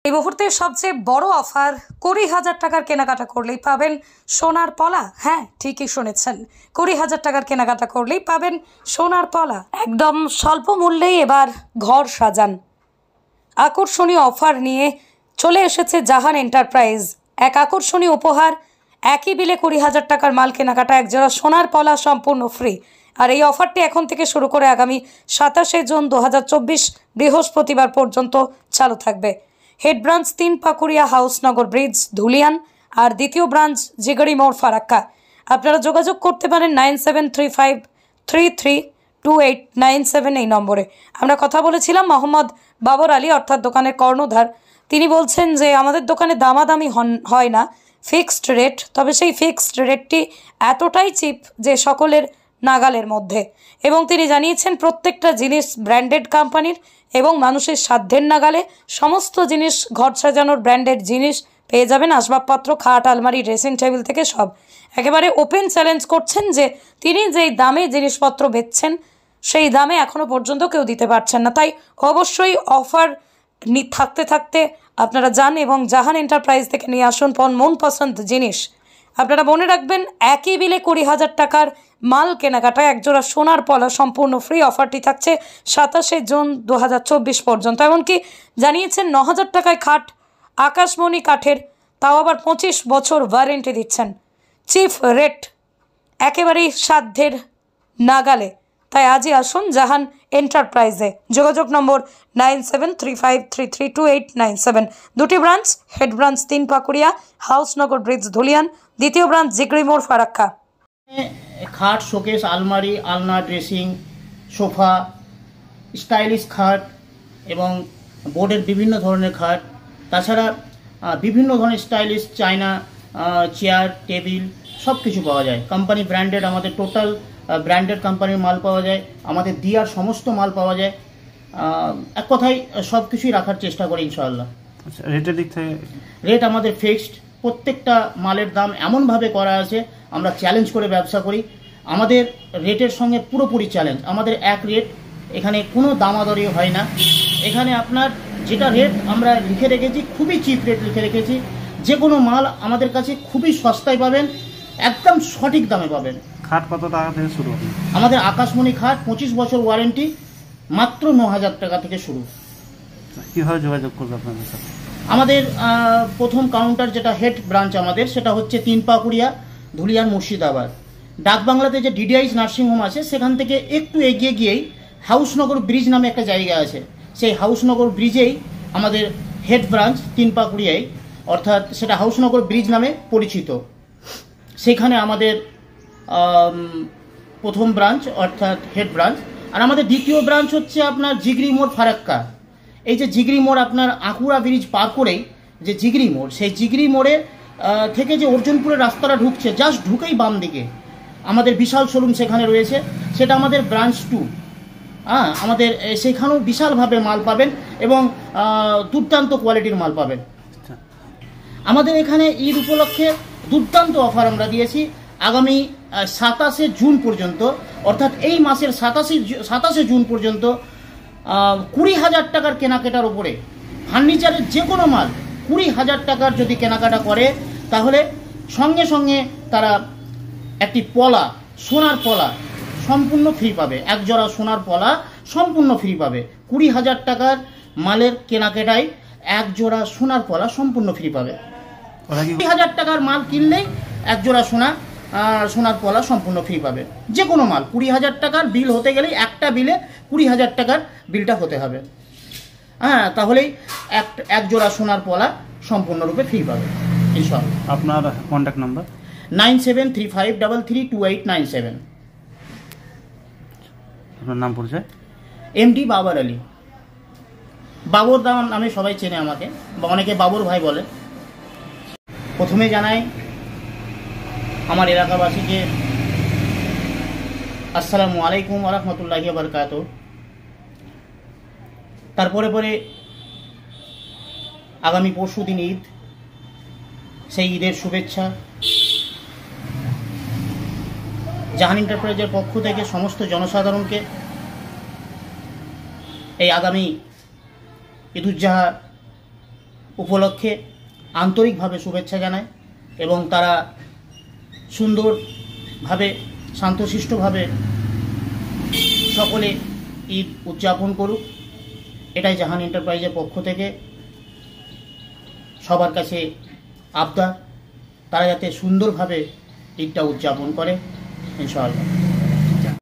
এই মুহূর্তে সবচেয়ে বড় অফার 20,000 টাকার কেনাকাটা করলেই পাবেন সোনার পলা। হ্যাঁ, ঠিকই শুনেছেন, 20,000 টাকার কেনাকাটা করলেই পাবেন সোনার পলা। একদম স্বল্প মূল্যেই এবার ঘর সাজান। আকর্ষণীয় অফার নিয়ে চলে এসেছে জাহান এন্টারপ্রাইজ। এক আকর্ষণীয় উপহার, একই বিলে 20,000 টাকার মাল কেনাকাটা একজোড়া সোনার পলা সম্পূর্ণ ফ্রি। আর এই অফারটি এখন থেকে শুরু করে আগামী 27শে জুন 2024 বৃহস্পতিবার পর্যন্ত চালু থাকবে। Head branch 3 Pakuria, Housnagar bridge, Dhulian, আর দ্বিতীয় ব্রাঞ্চ জিগড়ি মোড়, ফারাক্কা। আপনারা যোগাযোগ করতে পারেন 9735332897 এই নম্বরে। আমরা কথা বলেছিলাম মোহাম্মদ বাবর আলী, অর্থাৎ দোকানের কর্ণধার। তিনি বলছেন যে আমাদের দোকানে দামাদামি হয় না, ফিক্সড রেট। তবে সেই ফিক্সড রেটটি এতটাই চিপ যে সকলের নাগালের মধ্যে। এবং তিনি জানিয়েছেন প্রত্যেকটা জিনিস ব্র্যান্ডেড কোম্পানির এবং মানুষের সাধ্যের নাগালে। সমস্ত জিনিস, ঘর সাজানোর ব্র্যান্ডেড জিনিস পেয়ে যাবেন, আসবাবপত্র, খাট, আলমারি, ড্রেসিং টেবিল থেকে সব। একেবারে ওপেন চ্যালেঞ্জ করছেন যে তিনি যেই দামে জিনিসপত্র বেচছেন সেই দামে এখনও পর্যন্ত কেউ দিতে পারছেন না। তাই অবশ্যই অফার থাকতে থাকতে আপনারা যান এবং জাহান এন্টারপ্রাইজ থেকে নিয়ে আসুন মন পছন্দ জিনিস। আপনারা মনে রাখবেন, একই বিলে 20,000 টাকার মাল কেনাকাটায় একজোড়া সোনার পলা সম্পূর্ণ ফ্রি। অফারটি থাকছে 27শে জুন 2024 পর্যন্ত। এমনকি জানিয়েছেন 9,000 টাকায় খাট, আকাশমণি কাঠের, তাও আবার 25 বছর ওয়ারেন্টি দিচ্ছেন। চিফ রেট, একেবারেই সাধ্যের নাগালে। তাই আজই আসুন জাহান এন্টারপ্রাইজে। যোগাযোগ নম্বর 9735332897। দুটি branch, head branch 3 Pakuria, Housnagar bridge, Dhulian, দ্বিতীয় ব্রাঞ্চ জিগড়ি মোড়, ফারাক্কা। খাট, শোকেস, আলমারি, আলনা, ড্রেসিং, সোফা, স্টাইলিশ খাট এবং বোর্ডের বিভিন্ন ধরনের খাট, তাছাড়া বিভিন্ন ধরনের স্টাইলিশ চায়না চেয়ার, টেবিল সব কিছু পাওয়া যায়। কোম্পানি ব্র্যান্ডেড, আমাদের টোটাল ব্র্যান্ডেড কোম্পানির মাল পাওয়া যায়। আমাদের দিয়ার সমস্ত মাল পাওয়া যায়। এক কথায় সব কিছুই রাখার চেষ্টা করি ইনশাআল্লাহ। আচ্ছা, রেটের দিক থেকে? রেট আমাদের ফিক্সড। প্রত্যেকটা মালের দাম এমনভাবে করা আছে, আমরা চ্যালেঞ্জ করে ব্যবসা করি। আমাদের রেটের সঙ্গে পুরোপুরি চ্যালেঞ্জ। আমাদের এক রেট, এখানে কোনো দামাদরি হয় না। এখানে আপনার যেটা রেট আমরা লিখে রেখেছি, খুবই চিপ রেট লিখে রেখেছি। যে কোনো মাল আমাদের কাছে খুবই সস্তায় পাবেন, একদম সঠিক দামে পাবেন। খাট কত টাকা থেকে শুরু? আমাদের আকাশমণি খাট 25 বছর ওয়ারেন্টি, মাত্র 9,000 টাকা থেকে শুরু। কীভাবে যোগাযোগ করবে আপনাদের সাথে? আমাদের প্রথম কাউন্টার যেটা হেড ব্রাঞ্চ আমাদের, সেটা হচ্ছে 3 পাকুড়িয়া, ধুলিয়ান, মুর্শিদাবাদ। ডাকবাংলাতে যে ডিডিআইস নার্সিংহোম আছে সেখান থেকে একটু এগিয়ে গিয়েই হাউসনগর ব্রিজ নামে একটা জায়গা আছে। সেই হাউসনগর ব্রিজেই আমাদের হেড ব্রাঞ্চ 3 পাকুড়িয়ায়, অর্থাৎ সেটা হাউসনগর ব্রিজ নামে পরিচিত। সেখানে আমাদের প্রথম ব্রাঞ্চ অর্থাৎ হেড ব্রাঞ্চ। আর আমাদের দ্বিতীয় ব্রাঞ্চ হচ্ছে আপনার জিগড়ি মোড়, ফারাক্কা। এই যে জিগড়ি মোড়, আপনার আকুড়া ব্রিজ পার করেই যে জিগড়ি মোড়, সেই জিগড়ি মোড়ে থেকে যে অর্জুনপুরের রাস্তাটা ঢুকছে, জাস্ট ঢুকেই বাম দিকে আমাদের বিশাল শোরুম সেখানে রয়েছে। সেটা আমাদের ব্রাঞ্চ 2। আমাদের সেখানেও বিশালভাবে মাল পাবেন এবং দুর্দান্ত কোয়ালিটির মাল পাবেন। আমাদের এখানে ঈদ উপলক্ষে দুর্দান্ত অফার আমরা দিয়েছি। আগামী 27শে জুন পর্যন্ত, অর্থাৎ এই মাসের 27শে জুন পর্যন্ত 20,000 টাকার কেনাকাটার উপরে ফার্নিচারের যে কোনো মাল 20,000 টাকার যদি কেনাকাটা করে, তাহলে সঙ্গে সঙ্গে তারা একটি পলা, সোনার পলা সম্পূর্ণ ফ্রি পাবে। এক জোড়া সোনার পলা সম্পূর্ণ ফ্রি পাবে। 20,000 টাকার মালের কেনাকাটায় এক জোড়া সোনার পলা সম্পূর্ণ ফ্রি পাবে। 20,000 টাকার মাল কিনলেই এক জোড়া সোনার পলা সম্পূর্ণ ফ্রি পাবে। যে কোনো মাল 20,000 টাকার বিল হতে গেলেই একটা বিলে 20,000 টাকার বিলটা হতে হবে। তাহলেই এক জোড়া সোনার পলা সম্পূর্ণরূপে ফ্রি পাবে ইনশাআল্লাহ। আপনার কন্ট্যাক্ট নাম্বার? 9735332897। আপনার নাম, পরিচয়? এমডি বাবর আলী। বাবর দাম নামে সবাই চেনে আমাকে, বা অনেকে বাবর ভাই বলে। প্রথমে জানাই আমার এলাকাবাসীকে আসসালামু আলাইকুম ওয়া রাহমাতুল্লাহি ওয়া বারাকাতুহু। তারপরে আগামী পরশুদিন ঈদ, সেই ঈদের শুভেচ্ছা। জাহান এন্টারপ্রাইজের পক্ষ থেকে সমস্ত জনসাধারণকে এই আগামী ঈদুজ্জোহা উপলক্ষে আন্তরিকভাবে শুভেচ্ছা জানাই এবং তারা সুন্দরভাবে শান্তশিষ্টভাবে সকলে ঈদ উদযাপন করুক, এটাই জাহান এন্টারপ্রাইজের পক্ষ থেকে সবার কাছে আবদার। তারা যাতে সুন্দরভাবে ঈদটা উদযাপন করে ইনশাআল্লাহ।